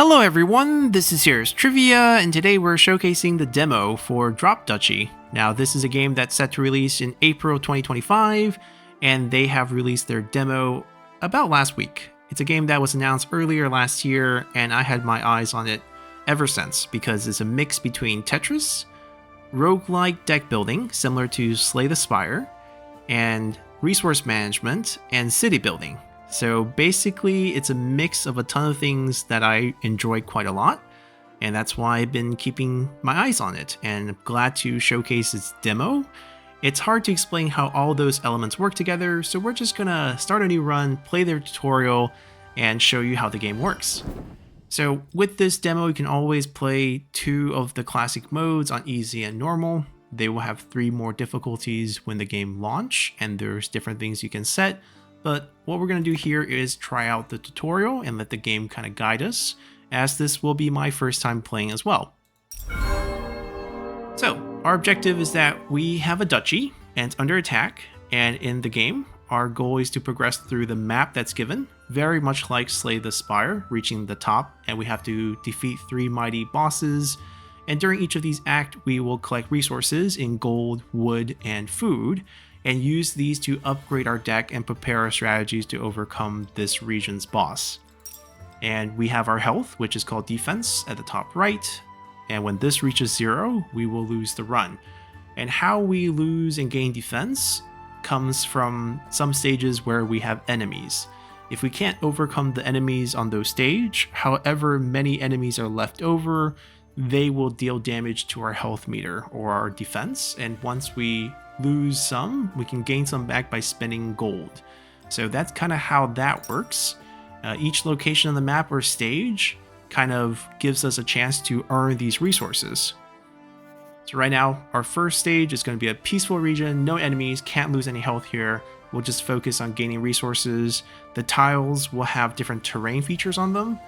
Hello everyone, this is Here's Trivia, and today we're showcasing the demo for Duchy. Now this is a game that's set to release in April 2025, and they have released their demo about last week. It's a game that was announced earlier last year, and I had my eyes on it ever since, because it's a mix between Tetris, roguelike deck building, similar to Slay the Spire, and resource management and city building. So basically, it's a mix of a ton of things that I enjoy quite a lot, and that's why I've been keeping my eyes on it, and I'm glad to showcase its demo. It's hard to explain how all those elements work together, so we're just gonna start a new run, play their tutorial, and show you how the game works. So with this demo, you can always play 2 of the classic modes on easy and normal. They will have 3 more difficulties when the game launch, and there's different things you can set. But what we're going to do here is try out the tutorial and let the game kind of guide us, as this will be my first time playing as well. So, our objective is that we have a duchy, and it's under attack, and in the game, our goal is to progress through the map that's given, very much like Slay the Spire, reaching the top, and we have to defeat 3 mighty bosses, and during each of these acts, we will collect resources in gold, wood, and food, and use these to upgrade our deck and prepare our strategies to overcome this region's boss. And we have our health, which is called defense, at the top right, and when this reaches 0, we will lose the run. And how we lose and gain defense comes from some stages where we have enemies. If we can't overcome the enemies on those stages, however many enemies are left over, they will deal damage to our health meter or our defense, and once we lose some, we can gain some back by spending gold. So that's kind of how that works. Each location on the map or stage kind of gives us a chance to earn these resources. So right now, our first stage is going to be a peaceful region, no enemies, can't lose any health here. We'll just focus on gaining resources. The tiles will have different terrain features on them.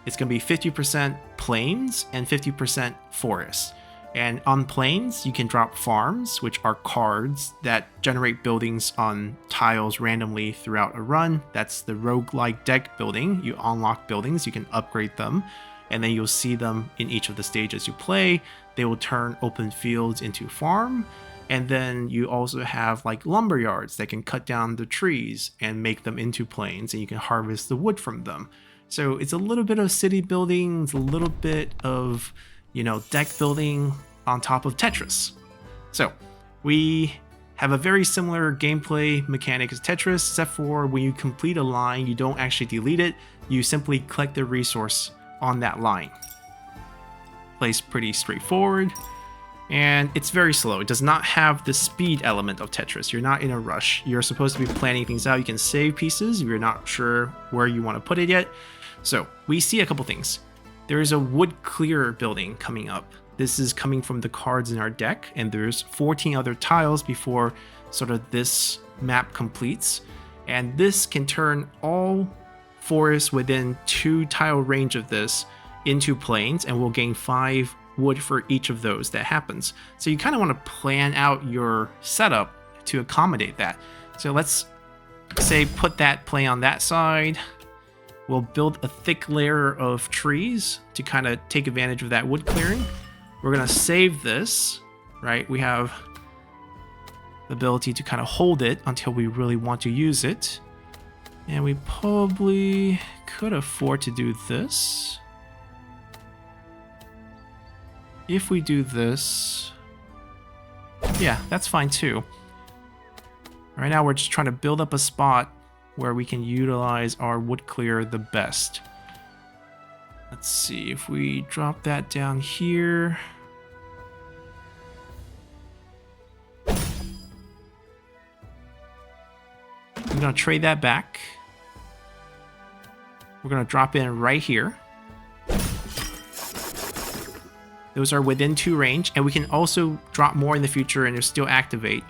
It's going to be 50% plains and 50% forest. And on plains, you can drop farms, which are cards that generate buildings on tiles randomly throughout a run. That's the roguelike deck building. You unlock buildings, you can upgrade them, and then you'll see them in each of the stages you play. They will turn open fields into farm. And then you also have like lumber yards that can cut down the trees and make them into plains, and you can harvest the wood from them. So it's a little bit of city building, it's a little bit of, deck building on top of Tetris. So we have a very similar gameplay mechanic as Tetris, except for when you complete a line, you don't actually delete it, you simply collect the resource on that line. Plays pretty straightforward, and it's very slow. It does not have the speed element of Tetris. You're not in a rush. You're supposed to be planning things out. You can save pieces if you're not sure where you want to put it yet. So we see a couple things. There is a wood clearer building coming up. This is coming from the cards in our deck, and there's 14 other tiles before sort of this map completes. And this can turn all forests within 2 tile range of this into plains, and we'll gain 5 wood for each of those that happens. So you kind of want to plan out your setup to accommodate that. So let's say put that play on that side. We'll build a thick layer of trees to kind of take advantage of that wood clearing. We're going to save this, right? We have the ability to kind of hold it until we really want to use it. And we probably could afford to do this. If we do this, yeah, that's fine too. Right now we're just trying to build up a spot where we can utilize our wood clear the best. Let's see if we drop that down here. I'm going to trade that back. We're going to drop in right here. Those are within 2 range, and we can also drop more in the future and it'll still activate.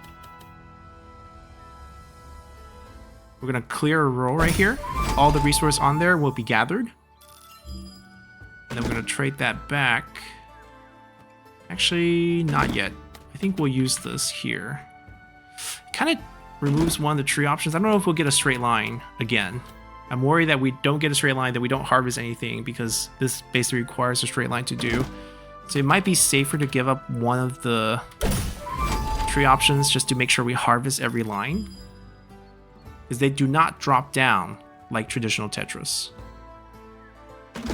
We're going to clear a row right here. All the resource on there will be gathered. And then we're going to trade that back. Actually, not yet. I think we'll use this here. Kind of removes one of the tree options. I don't know if we'll get a straight line again. I'm worried that we don't get a straight line, that we don't harvest anything, because this basically requires a straight line to do. So it might be safer to give up one of the tree options just to make sure we harvest every line, because they do not drop down like traditional Tetris.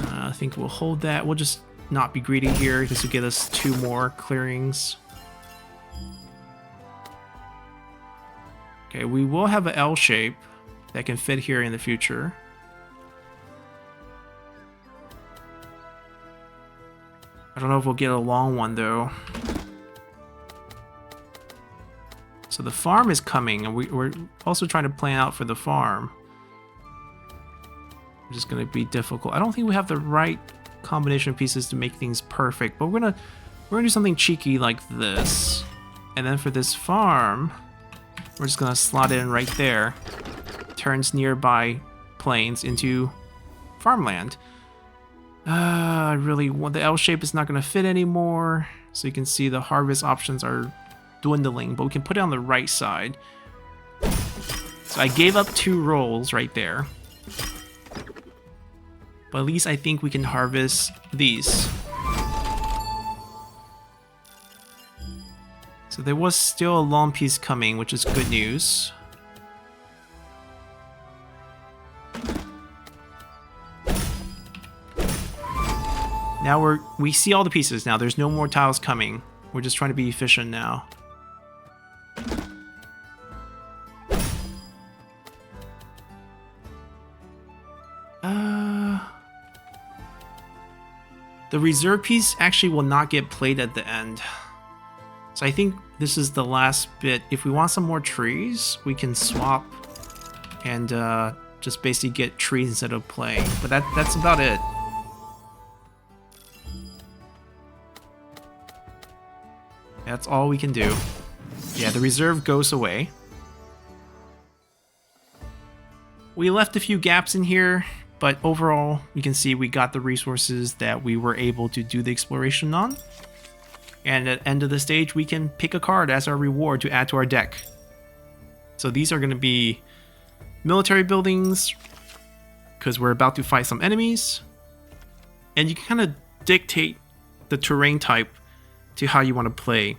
I think we'll hold that. We'll just not be greedy here. This will get us 2 more clearings. Okay, we will have an L shape that can fit here in the future. I don't know if we'll get a long one though. So the farm is coming, and we're also trying to plan out for the farm. It's just going to be difficult. I don't think we have the right combination of pieces to make things perfect, but we're gonna do something cheeky like this. And then for this farm, we're just gonna slot it in right there. Turns nearby plains into farmland. I really want the L shape is not gonna fit anymore. So you can see the harvest options are dwindling, but we can put it on the right side. So I gave up 2 rolls right there. But at least I think we can harvest these. So there was still a long piece coming, which is good news. Now we see all the pieces now. There's no more tiles coming. We're just trying to be efficient now. The reserve piece actually will not get played at the end. So I think this is the last bit. If we want some more trees, we can swap and just basically get trees instead of playing. But that's about it. That's all we can do. Yeah, the reserve goes away. We left a few gaps in here, but overall, you can see we got the resources that we were able to do the exploration on. And at the end of the stage, we can pick a card as our reward to add to our deck. So these are going to be military buildings, because we're about to fight some enemies. And you can kind of dictate the terrain type to how you want to play.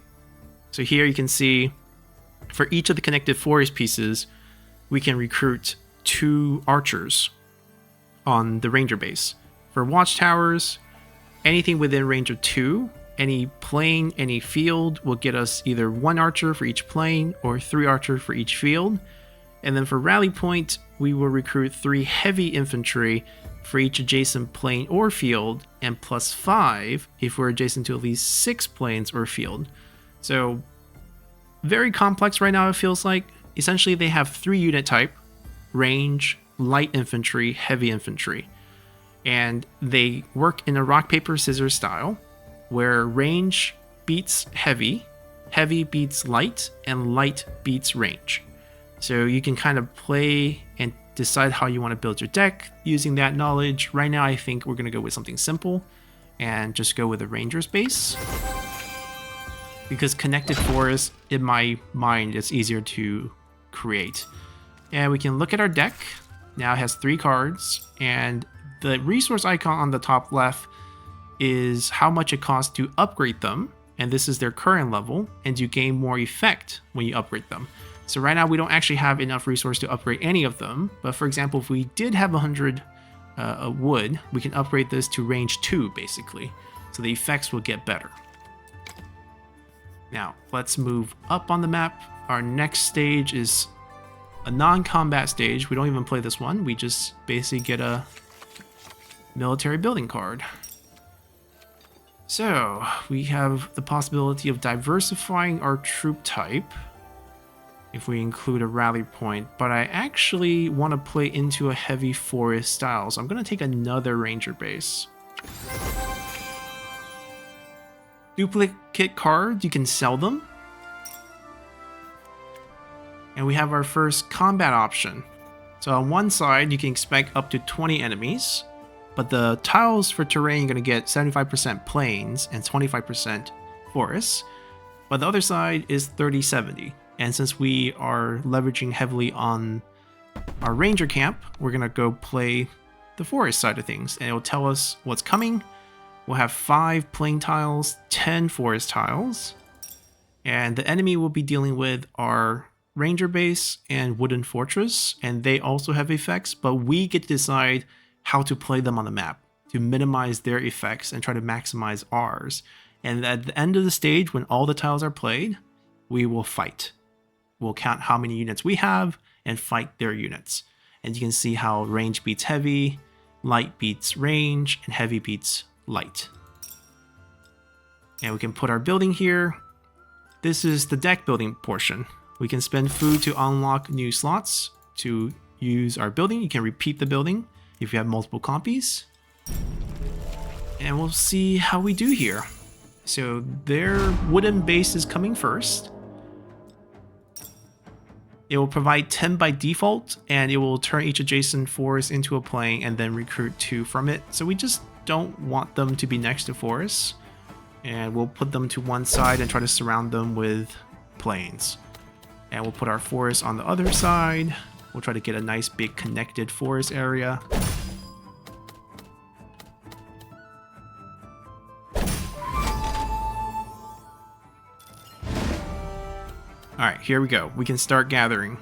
So here you can see, for each of the connected forest pieces, we can recruit 2 archers on the ranger base. For watchtowers, anything within range of 2, any plane, any field will get us either 1 archer for each plane or 3 archers for each field. And then for rally point, we will recruit 3 heavy infantry for each adjacent plane or field, and +5 if we're adjacent to at least 6 planes or field. So very complex right now, it feels like. Essentially they have 3 unit type: range, light infantry, heavy infantry. And they work in a rock, paper, scissors style, where range beats heavy, heavy beats light, and light beats range. So you can kind of play and decide how you want to build your deck using that knowledge. Right now I think we're going to go with something simple and just go with a ranger's base, because connected forest, in my mind, is easier to create. And we can look at our deck. Now it has 3 cards, and the resource icon on the top left is how much it costs to upgrade them, and this is their current level, and you gain more effect when you upgrade them. So right now we don't actually have enough resource to upgrade any of them, but for example, if we did have 100 wood, we can upgrade this to range 2 basically, so the effects will get better. Now let's move up on the map. Our next stage is a non-combat stage. We don't even play this one. We just basically get a military building card. So we have the possibility of diversifying our troop type if we include a rally point, but I actually want to play into a heavy forest style, so I'm going to take another ranger base. Duplicate cards, you can sell them. And we have our first combat option. So on one side, you can expect up to 20 enemies, but the tiles for terrain, you're going to get 75% plains and 25% forests. But the other side is 30-70. And since we are leveraging heavily on our ranger camp, we're going to go play the forest side of things, and it will tell us what's coming. We'll have 5 plain tiles, 10 forest tiles, and the enemy we'll be dealing with are ranger base and wooden fortress, and they also have effects, but we get to decide how to play them on the map to minimize their effects and try to maximize ours. And at the end of the stage, when all the tiles are played, we will fight. We'll count how many units we have and fight their units. And you can see how range beats heavy, light beats range, and heavy beats light. And we can put our building here. This is the deck building portion. We can spend food to unlock new slots to use our building. You can repeat the building if you have multiple copies. And we'll see how we do here. So their wooden base is coming first. It will provide 10 by default, and it will turn each adjacent forest into a plain and then recruit 2 from it. So we just don't want them to be next to forests. And we'll put them to one side and try to surround them with plains. And we'll put our forest on the other side. We'll try to get a nice big connected forest area. Alright, here we go. We can start gathering.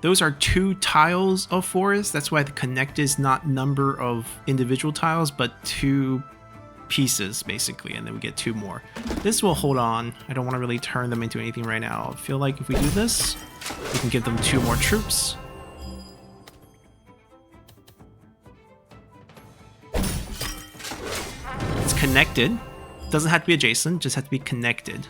Those are 2 tiles of forest. That's why the connect is not number of individual tiles, but 2 pieces, basically. And then we get 2 more. This will hold on. I don't want to really turn them into anything right now. I feel like if we do this, we can give them 2 more troops. It's connected. Doesn't have to be adjacent, just have to be connected.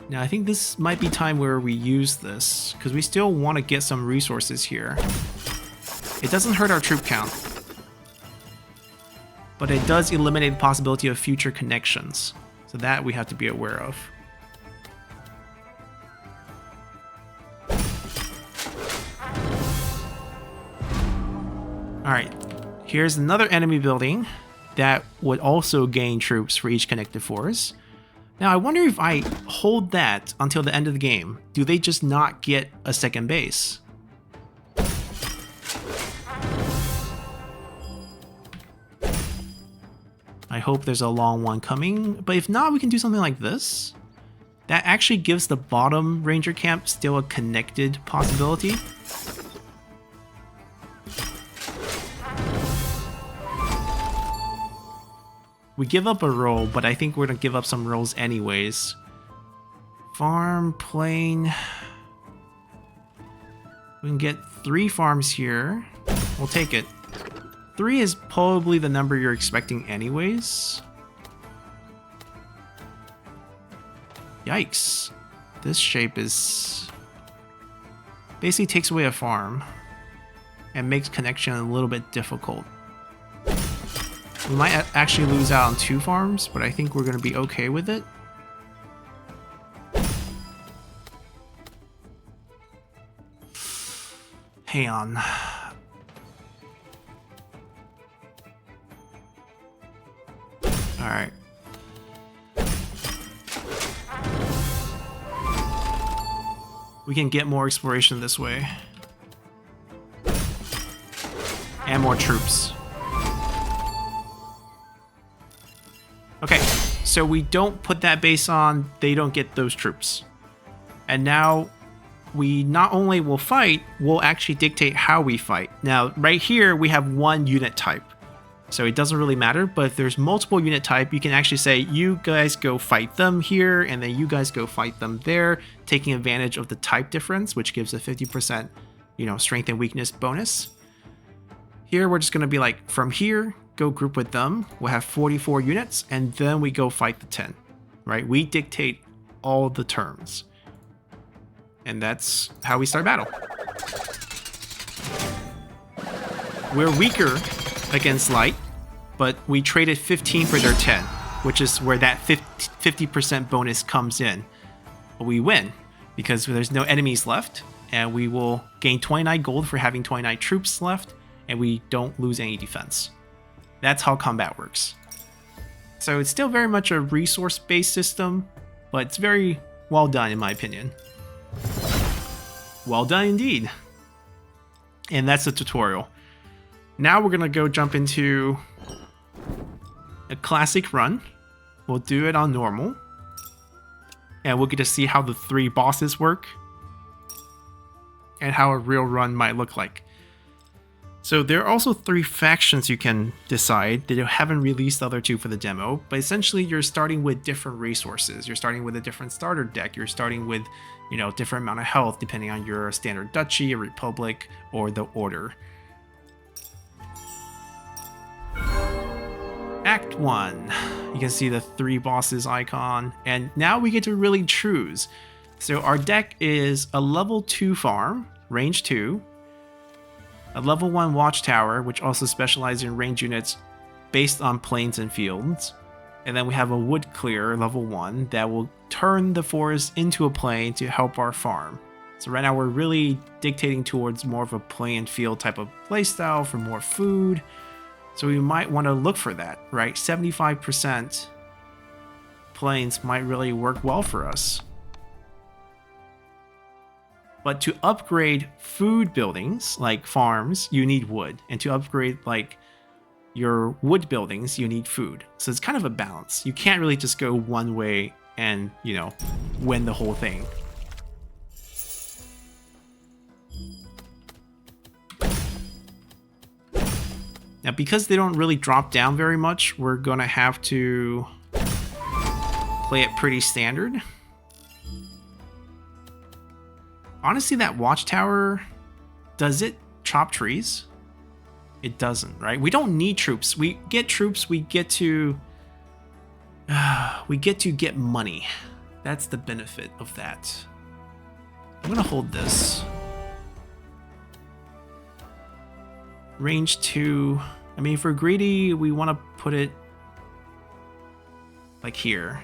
Now I think this might be time where we use this, because we still want to get some resources here. It doesn't hurt our troop count, but it does eliminate the possibility of future connections. So that we have to be aware of. Alright, here's another enemy building that would also gain troops for each connected forest. Now I wonder if I hold that until the end of the game, do they just not get a second base? I hope there's a long one coming, but if not, we can do something like this. That actually gives the bottom ranger camp still a connected possibility. We give up a roll, but I think we're going to give up some rolls anyways. Farm, plain. We can get 3 farms here. We'll take it. 3 is probably the number you're expecting anyways. Yikes. This shape is... basically takes away a farm and makes connection a little bit difficult. We might actually lose out on 2 farms, but I think we're going to be okay with it. Hang on. Alright. We can get more exploration this way. And more troops. Okay, so we don't put that base on, they don't get those troops. And now we not only will fight, we'll actually dictate how we fight. Now, right here, we have 1 unit type. So it doesn't really matter, but if there's multiple unit type, you can actually say, you guys go fight them here, and then you guys go fight them there, taking advantage of the type difference, which gives a 50%, strength and weakness bonus. Here, we're just gonna be like, from here, go group with them. We'll have 44 units, and then we go fight the 10, right? We dictate all the terms. And that's how we start battle. We're weaker against light, but we traded 15 for their 10, which is where that 50% bonus comes in. But we win, because there's no enemies left, and we will gain 29 gold for having 29 troops left, and we don't lose any defense. That's how combat works. So it's still very much a resource-based system, but it's very well done in my opinion. Well done indeed. And that's the tutorial. Now we're gonna go jump into a classic run. We'll do it on normal. And we'll get to see how the 3 bosses work and how a real run might look like. So there are also 3 factions you can decide. They haven't released the other 2 for the demo, but essentially you're starting with different resources. You're starting with a different starter deck. You're starting with, you know, different amount of health depending on your standard duchy, a republic, or the order. Act 1. You can see the 3 bosses icon, and now we get to really choose. So our deck is a level 2 farm, range 2, a level 1 watchtower, which also specializes in range units based on plains and fields. And then we have a wood clear, level 1, that will turn the forest into a plain to help our farm. So right now we're really dictating towards more of a plain and field type of playstyle for more food. So we might want to look for that, right? 75% plains might really work well for us. But to upgrade food buildings, like farms, you need wood. And to upgrade like your wood buildings, you need food. So it's kind of a balance. You can't really just go one way and, you know, win the whole thing. Now, because they don't really drop down very much, we're gonna have to play it pretty standard. Honestly, that watchtower, does it chop trees? It doesn't, right? We don't need troops. We get troops, we get to get money. That's the benefit of that. I'm gonna hold this. Range 2. I mean, if we're greedy, we want to put it like here.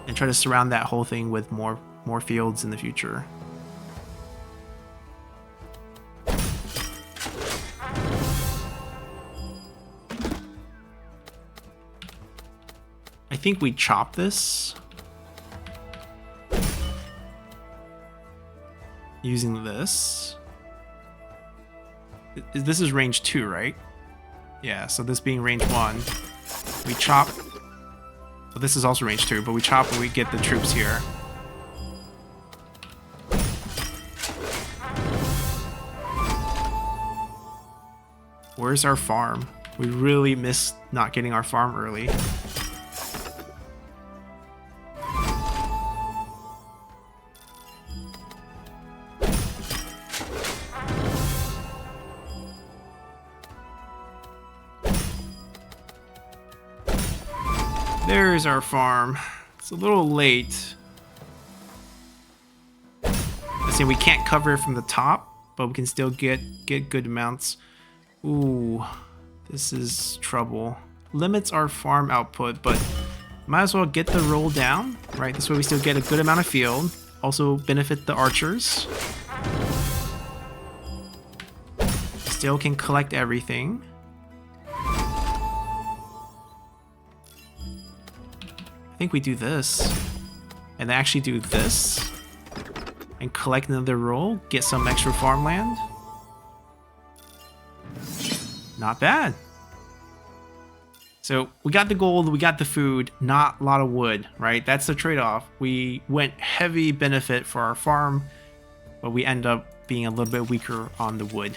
And try to surround that whole thing with more fields in the future. I think we chop this. Using this. This is range 2, right? Yeah, so this being range 1. We chop. Well, this is also range 2, but we chop and we get the troops here. Where's our farm? We really missed not getting our farm early. There's our farm. It's a little late. I say we can't cover it from the top, but we can still get good amounts. Ooh, this is trouble. Limits our farm output, but might as well get the roll down, right? This way we still get a good amount of field. Also benefit the archers. Still can collect everything. I think we do this, and actually do this, and collect another roll, get some extra farmland. Not bad. So we got the gold, we got the food, not a lot of wood, right? That's the trade-off. We went heavy benefit for our farm, but we end up being a little bit weaker on the wood.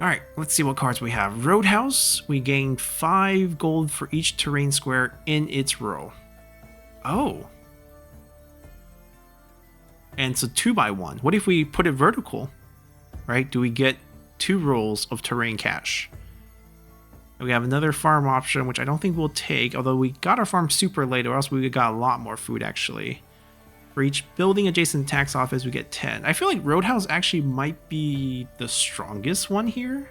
Alright, let's see what cards we have. Roadhouse, we gained 5 gold for each terrain square in its row. Oh. And so 2x1. What if we put it vertical? Right? Do we get 2 rolls of terrain cash? We have another farm option, which I don't think we'll take, although we got our farm super late, or else we got a lot more food actually. For each building adjacent tax office, we get 10. I feel like Roadhouse actually might be the strongest one here.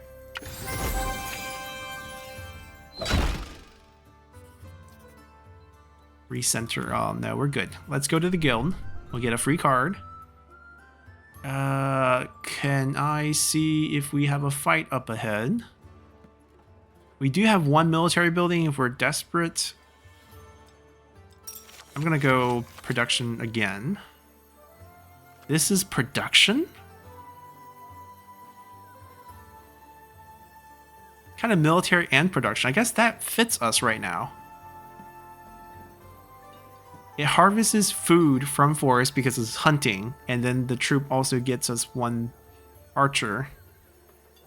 Recenter. Oh, no, we're good. Let's go to the guild. We'll get a free card. Okay. Can I see if we have a fight up ahead? We do have one military building if we're desperate. I'm gonna go production again. This is production? Kind of military and production. I guess that fits us right now. It harvests food from forest because it's hunting, and then the troop also gets us one archer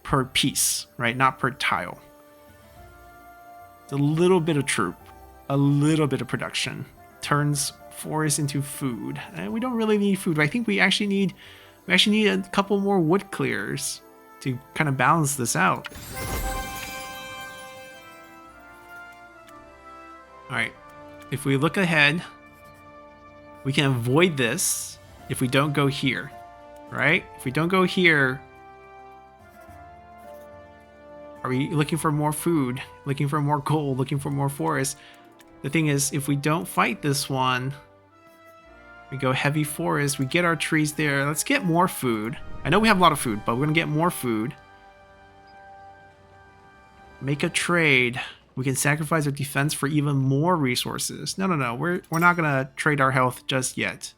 per piece, right? Not per tile. It's a little bit of troop, a little bit of production. Turns forest into food. And we don't really need food. I think we actually need a couple more wood clears to kind of balance this out. Alright, if we look ahead, we can avoid this if we don't go here, right? If we don't go here, are we looking for more food, looking for more gold, looking for more forest? The thing is, if we don't fight this one, we go heavy forest, we get our trees there. Let's get more food. I know we have a lot of food, but we're gonna get more food. Make a trade. We can sacrifice our defense for even more resources. No. We're not gonna trade our health just yet.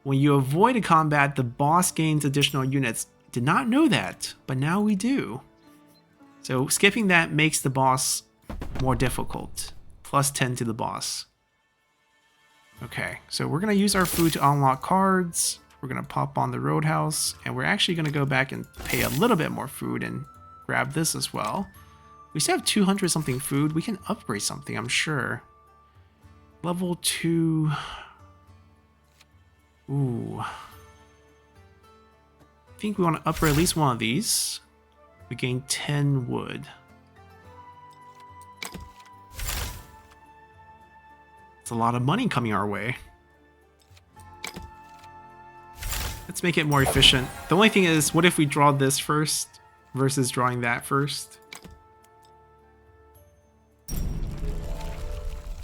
When you avoid a combat, the boss gains additional units. Did not know that, but now we do. So skipping that makes the boss more difficult. Plus 10 to the boss. Okay, so we're gonna use our food to unlock cards. We're gonna pop on the roadhouse, and we're actually gonna go back and pay a little bit more food and grab this as well. We still have 200 something food. We can upgrade something, I'm sure. Level 2. Ooh. I think we want to upgrade at least one of these. We gain 10 wood. It's a lot of money coming our way. Let's make it more efficient. The only thing is, what if we draw this first versus drawing that first?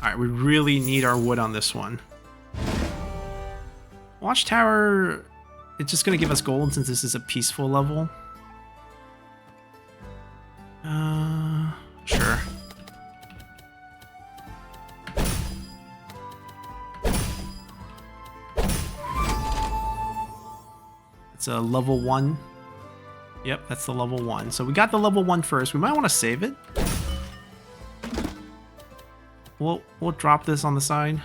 Alright, we really need our wood on this one. Watchtower, it's just going to give us gold since this is a peaceful level. Sure. It's a level 1. Yep, that's the level 1. So we got the level 1 first. We might want to save it. We'll drop this on the side.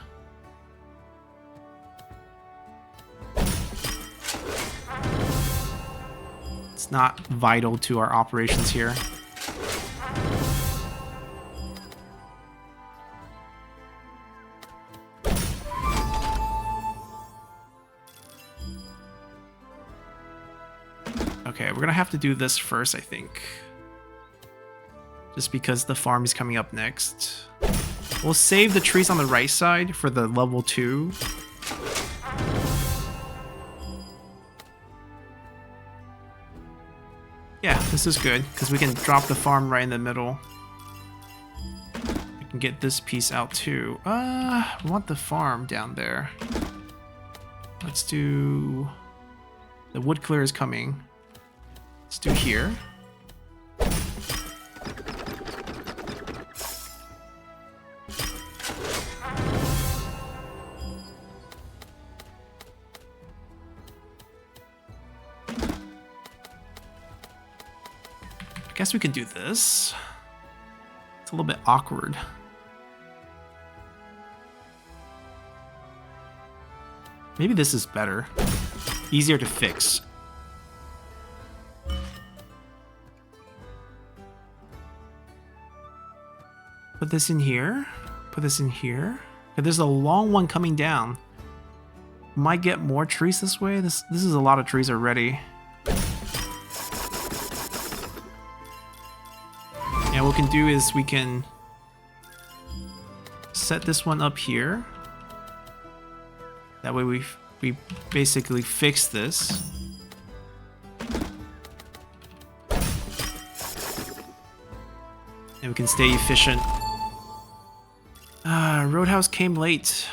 It's not vital to our operations here. Okay, we're gonna have to do this first, I think. Just because the farm is coming up next. We'll save the trees on the right side for the level 2. Yeah, this is good, because we can drop the farm right in the middle. We can get this piece out too. We want the farm down there. Let's do... The wood clear is coming. Let's do here. I guess we could do this. It's a little bit awkward. Maybe this is better. Easier to fix. Put this in here. Put this in here. Okay, there's a long one coming down. Might get more trees this way. This is a lot of trees already. Yeah, what we can do is we can set this one up here. That way we basically fix this. And we can stay efficient. Roadhouse came late.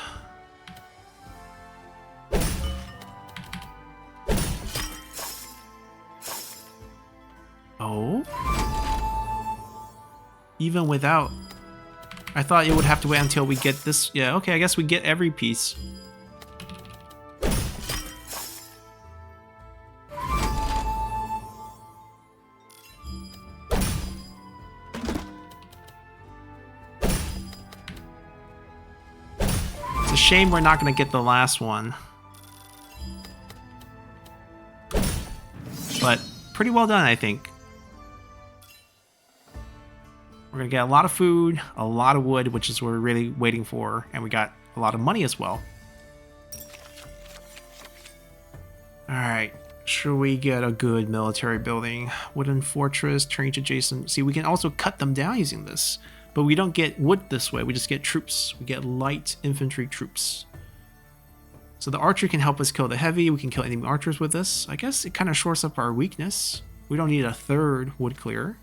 even without. I thought it would have to wait until we get this. Yeah, okay, I guess we get every piece. It's a shame we're not going to get the last one. But pretty well done, I think. We're going to get a lot of food, a lot of wood, which is what we're really waiting for, and we got a lot of money as well. Alright, should we get a good military building? Wooden fortress, trains adjacent. See, we can also cut them down using this, but we don't get wood this way, we just get troops. We get light infantry troops. So the archer can help us kill the heavy, we can kill enemy archers with this. I guess it kind of shores up our weakness. We don't need a third wood clearer.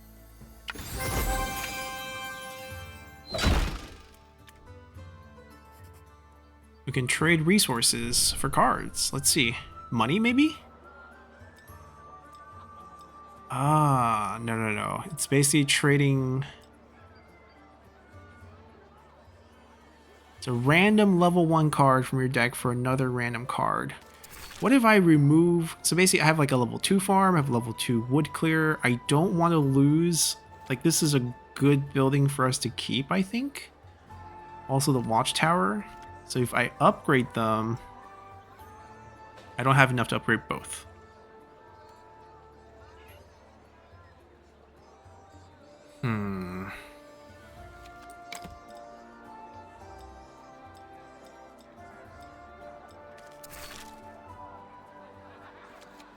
We can trade resources for cards. Let's see. Money, maybe? Ah, no. It's basically trading... It's a random level 1 card from your deck for another random card. What if I remove... So basically I have like a level 2 farm, I have a level 2 wood clear. I don't want to lose... Like this is a good building for us to keep, I think. Also the watchtower. So if I upgrade them, I don't have enough to upgrade both.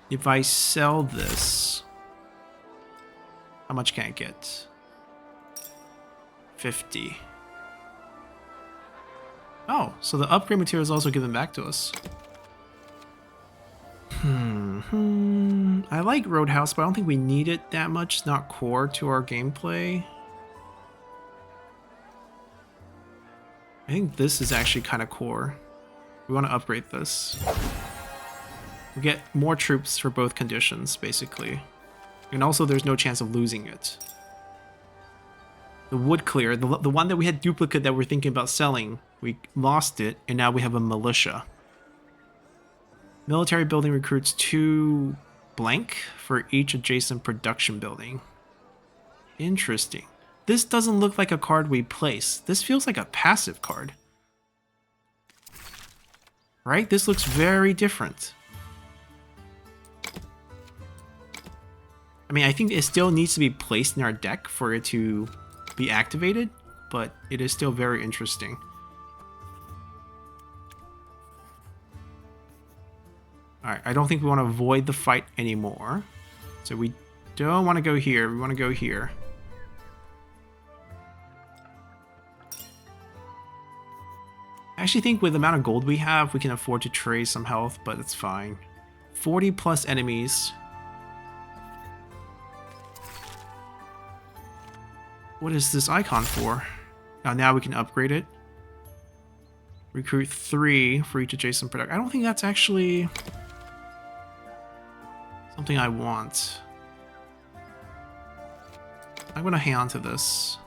If I sell this, how much can I get? 50. Oh, so the upgrade material is also given back to us. I like Roadhouse, but I don't think we need it that much. It's not core to our gameplay. I think this is actually kind of core. We want to upgrade this. We get more troops for both conditions, basically. And also there's no chance of losing it. The wood clear, the one that we had duplicate that we're thinking about selling, we lost it, and now we have a militia. Military building recruits 2 blank for each adjacent production building. Interesting. This doesn't look like a card we place. This feels like a passive card. Right? This looks very different. I mean, I think it still needs to be placed in our deck for it to be activated, but it is still very interesting. Alright, I don't think we want to avoid the fight anymore. So we don't want to go here, we want to go here. I actually think with the amount of gold we have, we can afford to trade some health, but it's fine. 40 plus enemies. What is this icon for? Oh, now we can upgrade it. Recruit 3 for each adjacent product. I don't think that's actually something I want. I'm gonna hang on to this.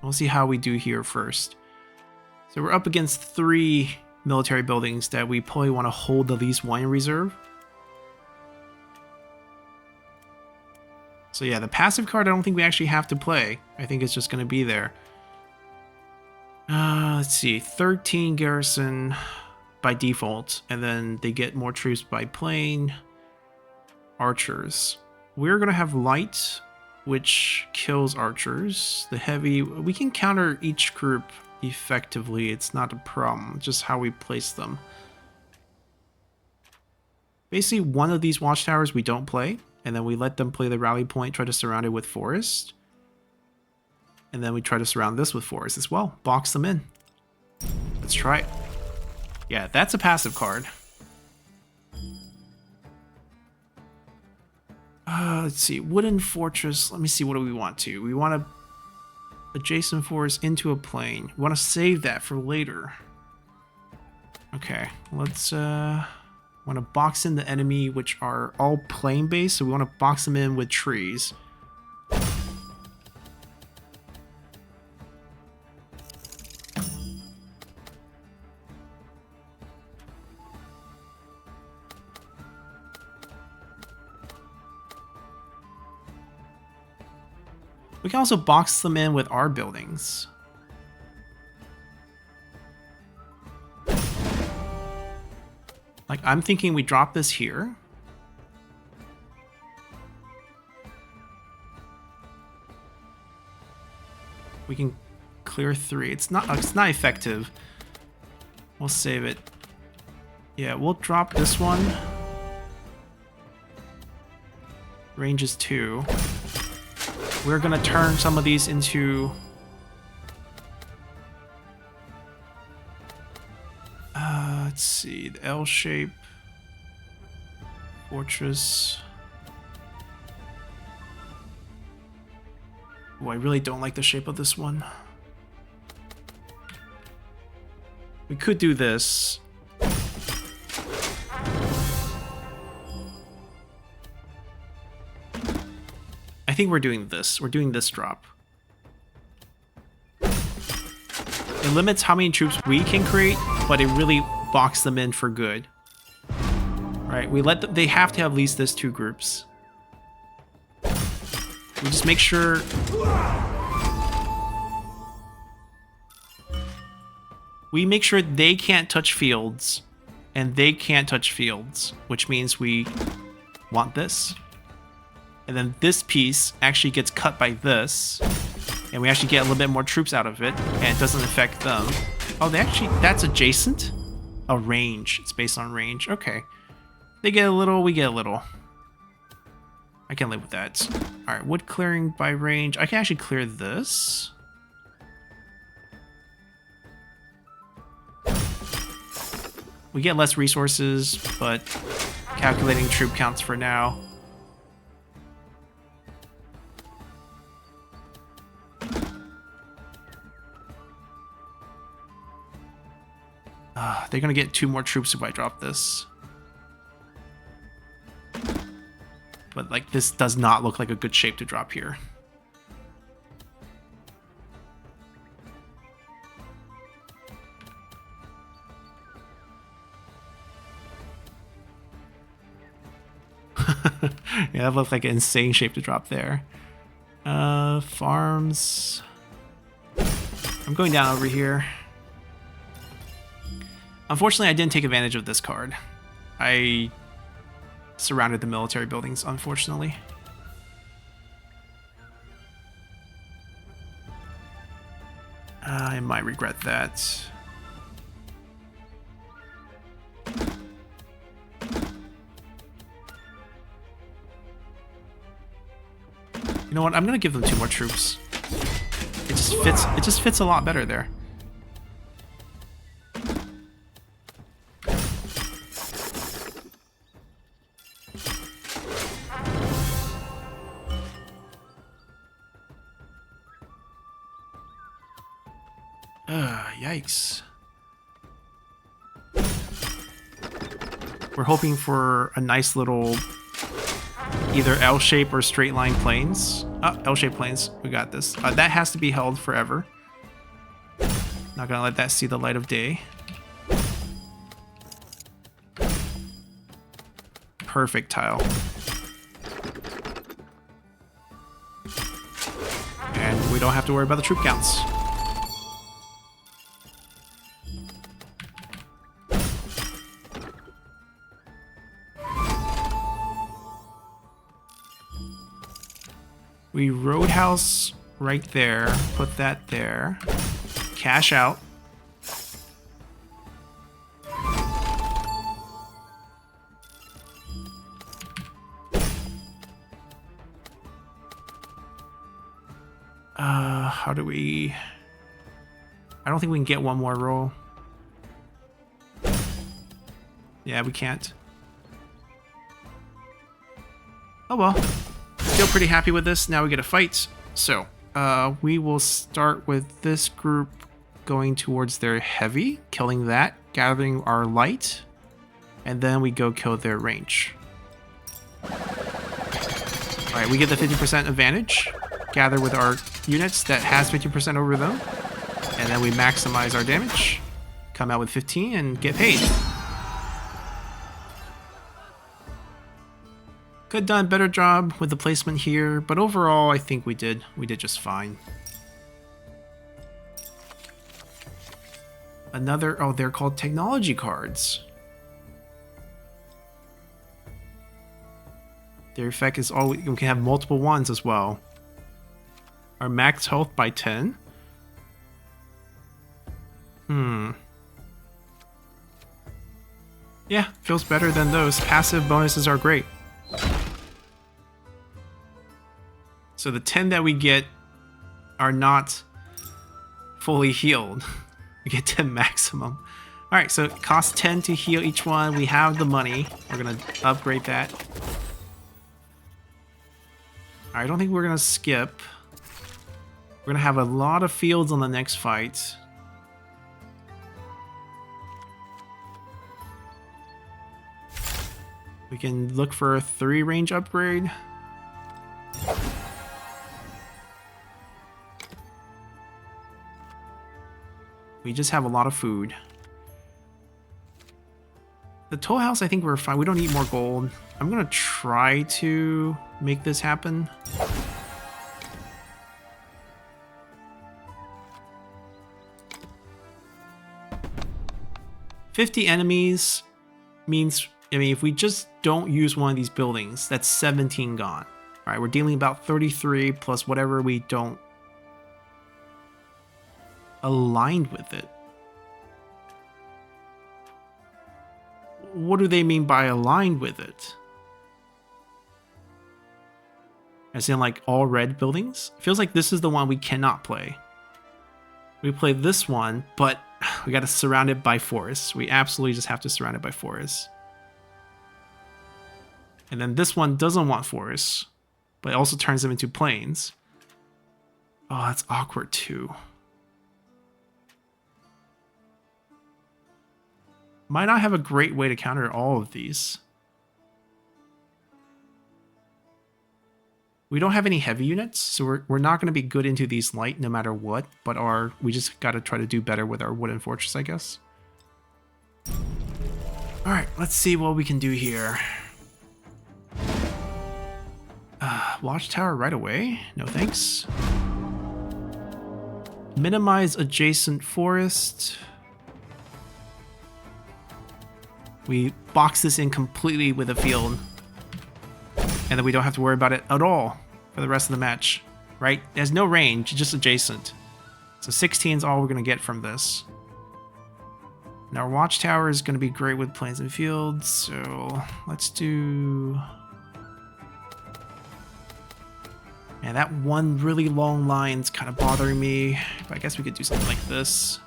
We'll see how we do here first. So we're up against 3 military buildings that we probably want to hold at least 1 in reserve. So yeah, the passive card I don't think we actually have to play. I think it's just going to be there. Let's see, 13 garrison by default, and then they get more troops by playing archers. We're going to have light, which kills archers. The heavy, we can counter each group effectively. It's not a problem, just how we place them. Basically, one of these watchtowers we don't play, and then we let them play the rally point, try to surround it with forest. And then we try to surround this with forest as well. Box them in. Let's try it. Yeah, that's a passive card. Let's see. Wooden fortress. Let me see. What do we want to? We want to adjacent forest into a plain. We want to save that for later. Okay. Let's want to box in the enemy, which are all plain based. So we want to box them in with trees. We can also box them in with our buildings. Like, I'm thinking we drop this here. We can clear 3. It's not effective. We'll save it. Yeah, we'll drop this one. Range is 2. We're gonna turn some of these into let's see, the L shape, fortress. Oh, I really don't like the shape of this one. We could do this. I think we're doing this. We're doing this drop. It limits how many troops we can create, but it really boxes them in for good. Right? We let them, they have to have at least this 2 groups. We just make sure they can't touch fields and they can't touch fields, which means we want this. And then this piece actually gets cut by this, and we actually get a little bit more troops out of it, and it doesn't affect them. Oh, that's adjacent? A range. It's based on range. Okay. They get a little, we get a little. I can live with that. Alright, wood clearing by range. I can actually clear this. We get less resources, but calculating troop counts for now. They're gonna get 2 more troops if I drop this. But like, this does not look like a good shape to drop here. Yeah, that looks like an insane shape to drop there. Farms. I'm going down over here. Unfortunately, I didn't take advantage of this card. I surrounded the military buildings, unfortunately. I might regret that. You know what? I'm gonna give them 2 more troops. It just fits a lot better there. Yikes. We're hoping for a nice little either L-shape or straight line plains. Oh, L-shaped plains. We got this. That has to be held forever. Not gonna let that see the light of day. Perfect tile. And we don't have to worry about the troop counts. We roadhouse right there, put that there, cash out. How do we... I don't think we can get one more roll. Yeah, we can't. Oh well. Feel pretty happy with this. Now we get a fight. So, we will start with this group going towards their heavy, killing that, gathering our light, and then we go kill their range. Alright, we get the 50% advantage, gather with our units that has 50% over them, and then we maximize our damage, come out with 15, and get paid. Could have done a better job with the placement here, but overall I think we did just fine. Another, oh, they're called technology cards. Their effect is always, we can have multiple ones as well. Our max health by 10. Yeah, feels better than those. Passive bonuses are great. So the 10 that we get are not fully healed. We get 10 maximum. Alright, so it costs 10 to heal each one. We have the money. We're going to upgrade that. I don't think we're going to skip. We're going to have a lot of fields on the next fight. We can look for a 3 range upgrade. We just have a lot of food. The toll house, I think we're fine. We don't need more gold. I'm gonna try to make this happen. $50 enemies means, I mean, if we just don't use one of these buildings, that's 17 gone. All right, we're dealing about 33 plus whatever we don't aligned with it. What do they mean by aligned with it? As in like all red buildings? It feels like this is the one we cannot play. We play this one, but we got to surround it by forests. We absolutely just have to surround it by forests. And then this one doesn't want forests, but it also turns them into plains. Oh, that's awkward too. Might not have a great way to counter all of these. We don't have any heavy units, so we're not going to be good into these light no matter what, but we just got to try to do better with our wooden fortress, I guess. Alright, let's see what we can do here. Watchtower right away? No thanks. Minimize adjacent forest. We box this in completely with a field. And then we don't have to worry about it at all for the rest of the match. Right? It has no range, just adjacent. So 16 is all we're going to get from this. And our watchtower is going to be great with plains and fields. So let's do... And that one really long line's kind of bothering me. But I guess we could do something like this.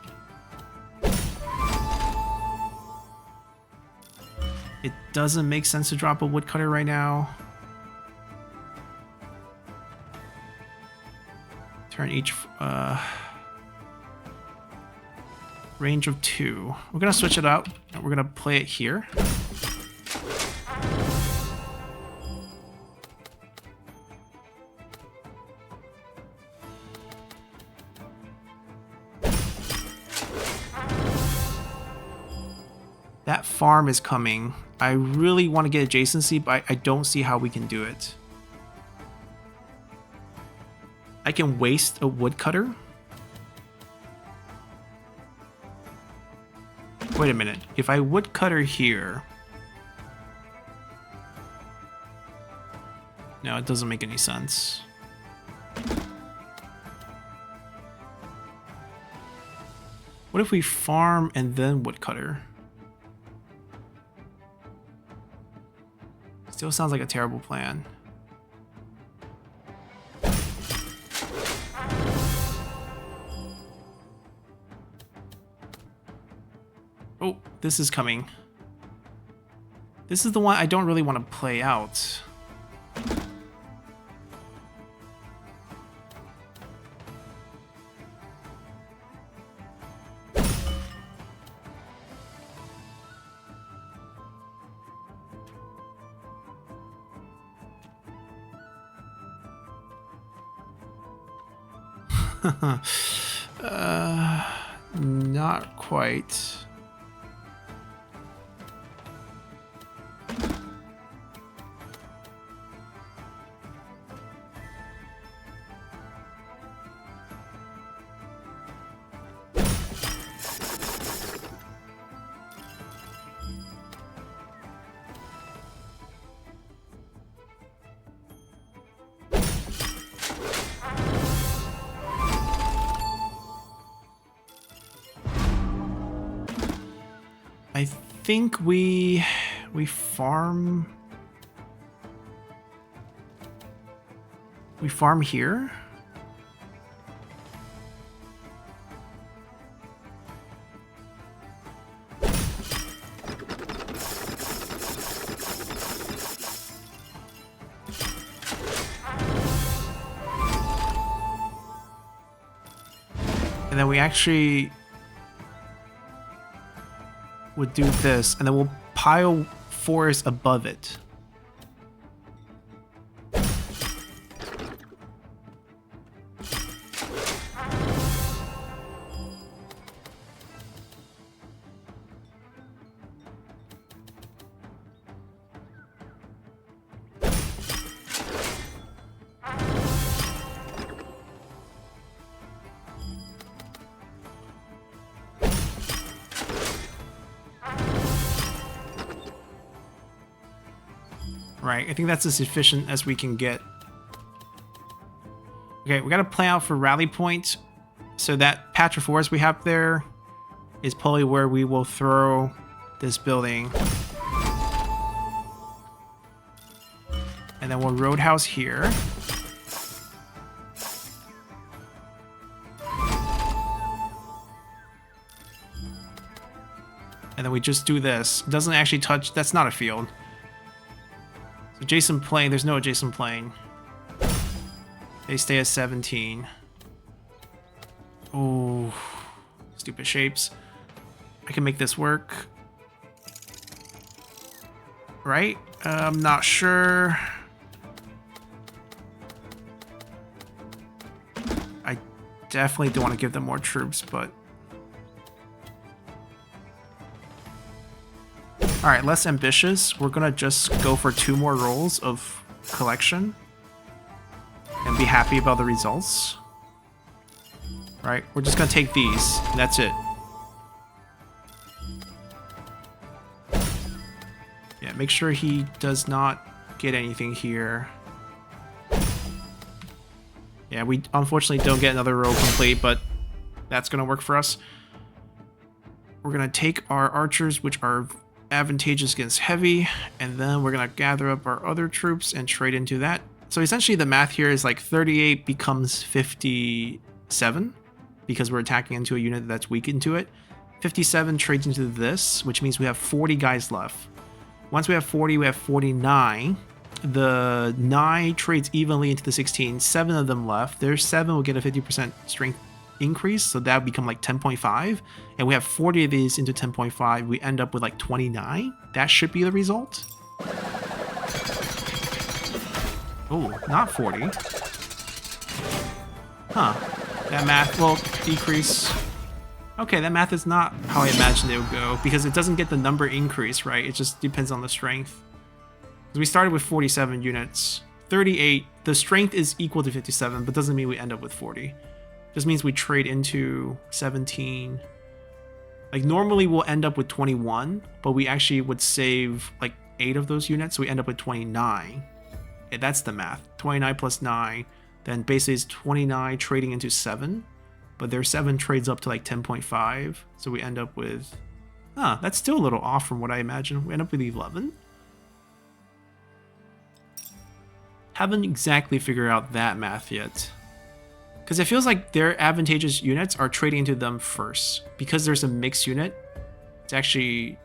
It doesn't make sense to drop a woodcutter right now. Turn each range of 2. We're gonna switch it out. And we're gonna play it here. That farm is coming. I really want to get adjacency, but I don't see how we can do it. I can waste a woodcutter. Wait a minute. If I woodcutter here... No, it doesn't make any sense. What if we farm and then woodcutter? Still sounds like a terrible plan. Oh, this is coming. This is the one I don't really want to play out. Not quite. think we farm here. And then we actually would do this, and then we'll pile forest above it. Right, I think that's as efficient as we can get. Okay, we gotta plan out for rally point. So that patch of forest we have there is probably where we will throw this building. And then we'll roadhouse here. And then we just do this. It doesn't actually touch, that's not a field. Adjacent plane, there's no adjacent plane. They stay at 17. Oh, stupid shapes. I can make this work. Right? I'm not sure. I definitely don't want to give them more troops, but... Alright, less ambitious. We're gonna just go for 2 more rolls of collection and be happy about the results. Right, we're just gonna take these, and that's it. Yeah, make sure he does not get anything here. Yeah, we unfortunately don't get another row complete, but that's gonna work for us. We're gonna take our archers, which are advantageous against heavy, and then we're gonna gather up our other troops and trade into that. So essentially the math here is like 38 becomes 57 because we're attacking into a unit that's weak into it. 57 trades into this, which means we have 40 guys left. Once we have 40, we have 49. The 9 trades evenly into the 16, 7 of them left. There's 7 will get a 50% strength increase, so that would become like 10.5, and we have 40 of these into 10.5. We end up with like 29. That should be the result. Oh, not 40. Huh. That math will decrease. Okay, that math is not how I imagined it would go, because it doesn't get the number increase, right? It just depends on the strength. We started with 47 units. 38, the strength is equal to 57, but doesn't mean we end up with 40. Just means we trade into 17. Like normally we'll end up with 21, but we actually would save like 8 of those units, so we end up with 29. Yeah, that's the math. 29 plus 9, then basically it's 29 trading into 7, but their 7 trades up to like 10.5, so we end up with... that's still a little off from what I imagined. We end up with 11. Haven't exactly figured out that math yet. Because it feels like their advantageous units are trading into them first. Because there's a mixed unit, it's actually...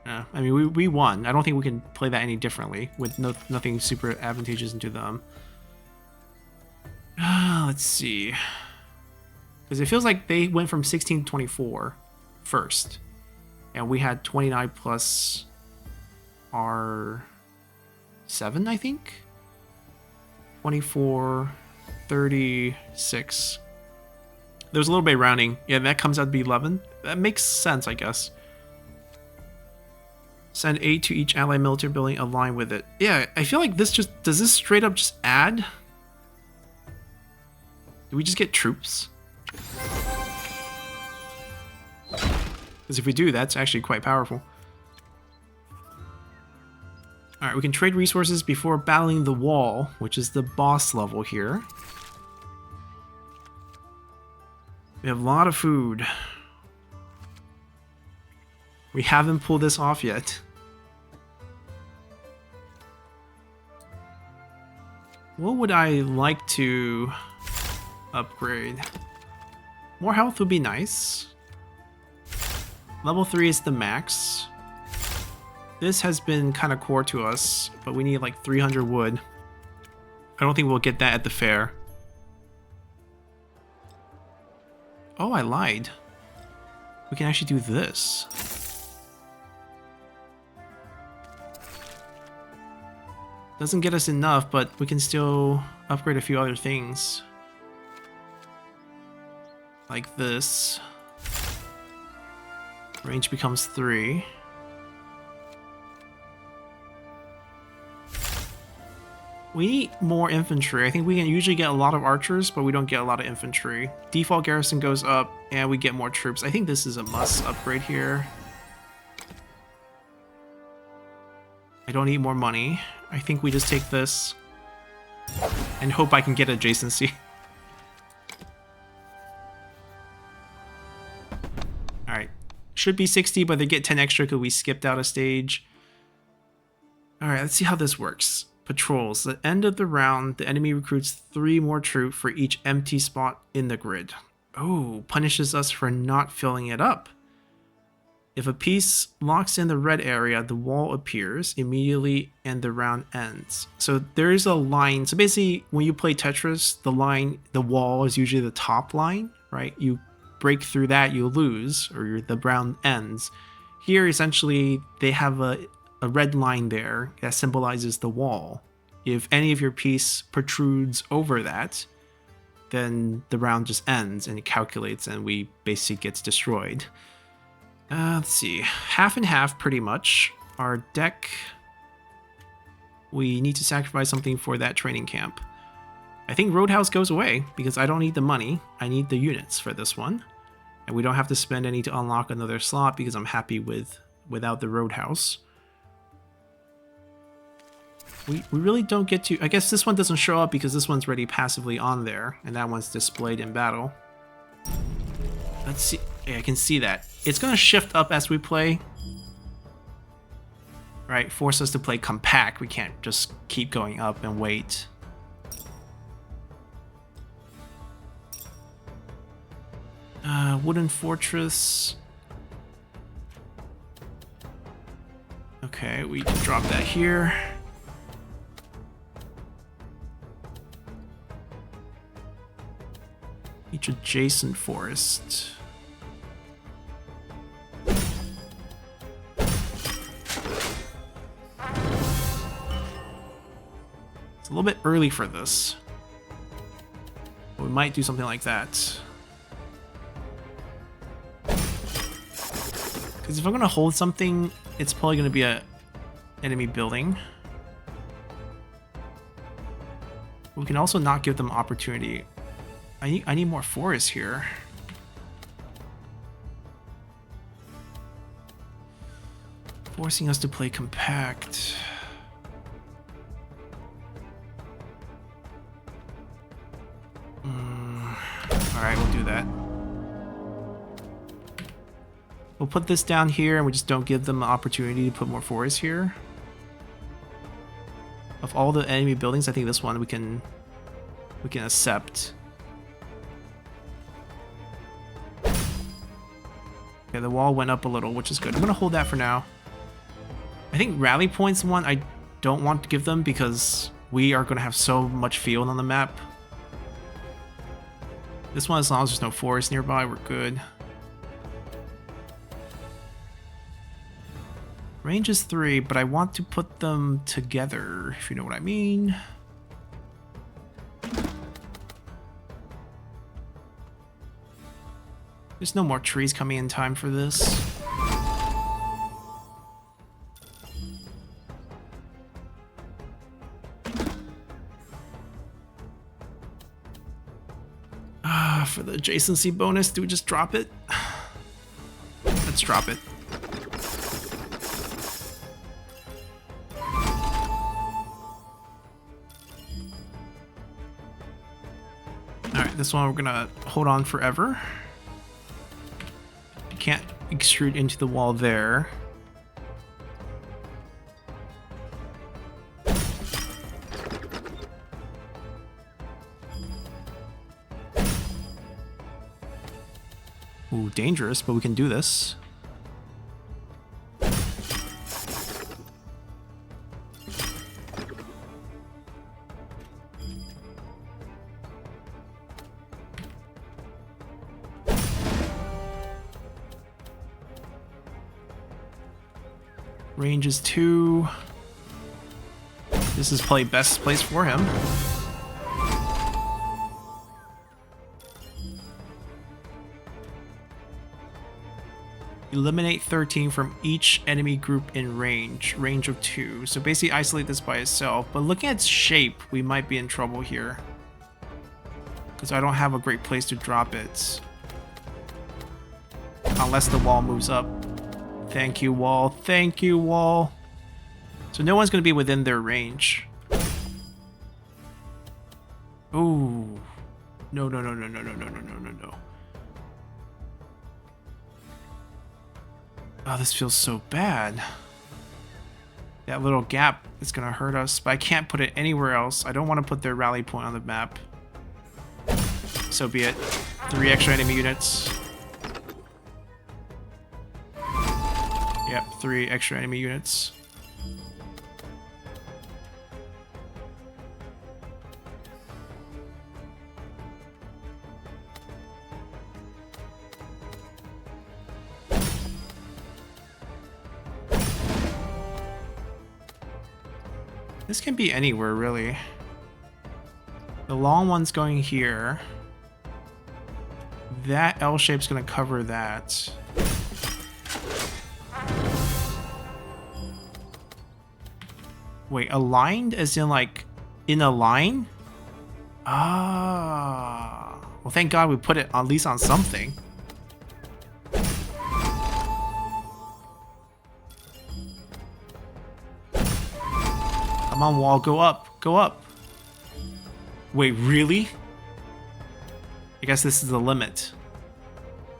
I mean, we won. I don't think we can play that any differently with nothing super advantageous into them. Let's see. Because it feels like they went from 16 to 24 first. And we had 29 plus our 7, I think? 24... 36. There was a little bit of rounding. Yeah, that comes out to be 11. That makes sense, I guess. Send 8 to each allied military building aligned with it. Yeah, I feel like this just... Does this straight up just add? Do we just get troops? Because if we do, that's actually quite powerful. Alright, we can trade resources before battling the wall, which is the boss level here. We have a lot of food. We haven't pulled this off yet. What would I like to upgrade? More health would be nice. Level 3 is the max. This has been kind of core to us, but we need like 300 wood. I don't think we'll get that at the fair. Oh, I lied. We can actually do this. Doesn't get us enough, but we can still upgrade a few other things. Like this. Range becomes 3. We need more infantry. I think we can usually get a lot of archers, but we don't get a lot of infantry. Default garrison goes up, and we get more troops. I think this is a must upgrade here. I don't need more money. I think we just take this and hope I can get adjacency. Alright. Should be 60, but they get 10 extra because we skipped out a stage. Alright, let's see how this works. Patrols. At the end of the round, the enemy recruits 3 more troops for each empty spot in the grid. Oh, punishes us for not filling it up. If a piece locks in the red area, the wall appears immediately and the round ends. So there is a line. So basically, when you play Tetris, the wall is usually the top line, right? You break through that, you lose, or the round ends. Here, essentially, they have a red line there that symbolizes the wall. If any of your piece protrudes over that, then the round just ends and it calculates and we basically gets destroyed. Let's see, half and half pretty much. Our deck, we need to sacrifice something for that training camp. I think Roadhouse goes away because I don't need the money. I need the units for this one. And we don't have to spend any to unlock another slot because I'm happy without the Roadhouse. We really don't get to... I guess this one doesn't show up because this one's already passively on there. And that one's displayed in battle. Let's see. Yeah, I can see that. It's going to shift up as we play. Right, force us to play compact. We can't just keep going up and wait. Wooden fortress. Okay, we can drop that here. Each adjacent forest. It's a little bit early for this. But we might do something like that. Because if I'm going to hold something, it's probably going to be a enemy building. We can also not give them opportunity. I need more forest here. Forcing us to play compact. Alright, we'll do that. We'll put this down here and we just don't give them an opportunity to put more forest here. Of all the enemy buildings, I think this one we can accept. Okay, the wall went up a little, which is good. I'm gonna hold that for now. I think rally points one I don't want to give them because we are gonna have so much field on the map. This one, as long as there's no forest nearby, we're good. Range is 3, but I want to put them together, if you know what I mean. There's no more trees coming in time for this. For the adjacency bonus, do we just drop it? Let's drop it. Alright, this one we're gonna hold on forever. extrude into the wall there. Ooh, dangerous, but we can do this. Range is 2. This is probably best place for him. Eliminate 13 from each enemy group in range. Range of 2. So basically isolate this by itself. But looking at its shape, we might be in trouble here. Because I don't have a great place to drop it. Unless the wall moves up. Thank you, wall. Thank you, wall. So no one's going to be within their range. Ooh. No, no, no, no, no, no, no, no, no, no, no. Oh, this feels so bad. That little gap is going to hurt us, but I can't put it anywhere else. I don't want to put their rally point on the map. So be it. 3 extra enemy units. Yep, 3 extra enemy units. This can be anywhere, really. The long one's going here. That L shape's gonna cover that. Wait, aligned as in like in a line? Ah. Well, thank God we put it at least on something. Come on, wall, go up, go up. Wait, really? I guess this is the limit.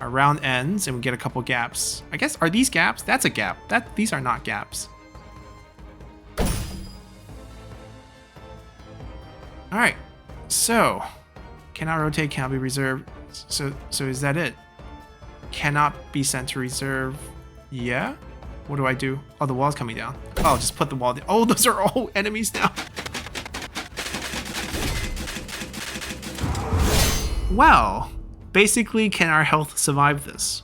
Our round ends and we get a couple gaps. I guess, are these gaps? That's a gap. These are not gaps. Alright, so cannot rotate, cannot be reserved. So is that it? Cannot be sent to reserve. Yeah? What do I do? Oh, the wall's coming down. Oh, just put the wall down. Oh, those are all enemies now. Well, basically, can our health survive this?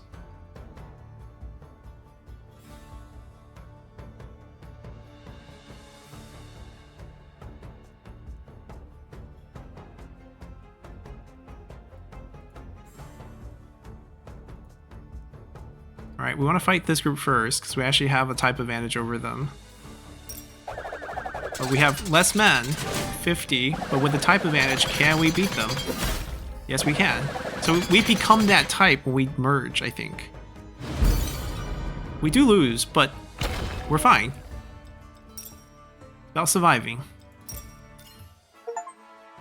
Alright, we want to fight this group first, because we actually have a type advantage over them. But we have less men, 50, but with the type advantage, can we beat them? Yes, we can. So we become that type when we merge, I think. We do lose, but we're fine. About surviving.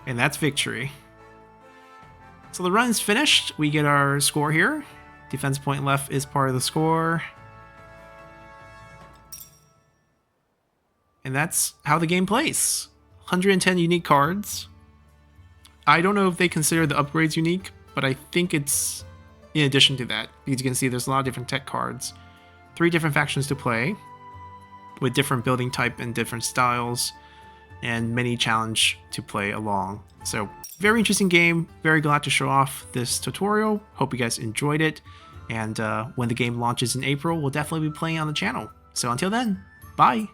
And that's victory. So the run's finished. We get our score here. Defense point left is part of the score. And that's how the game plays. 110 unique cards. I don't know if they consider the upgrades unique, but I think it's in addition to that. Because you can see there's a lot of different tech cards. 3 different factions to play, with different building type and different styles, and many challenge to play along. So, very interesting game. Very glad to show off this tutorial. Hope you guys enjoyed it. And when the game launches in April, we'll definitely be playing on the channel. So until then, bye!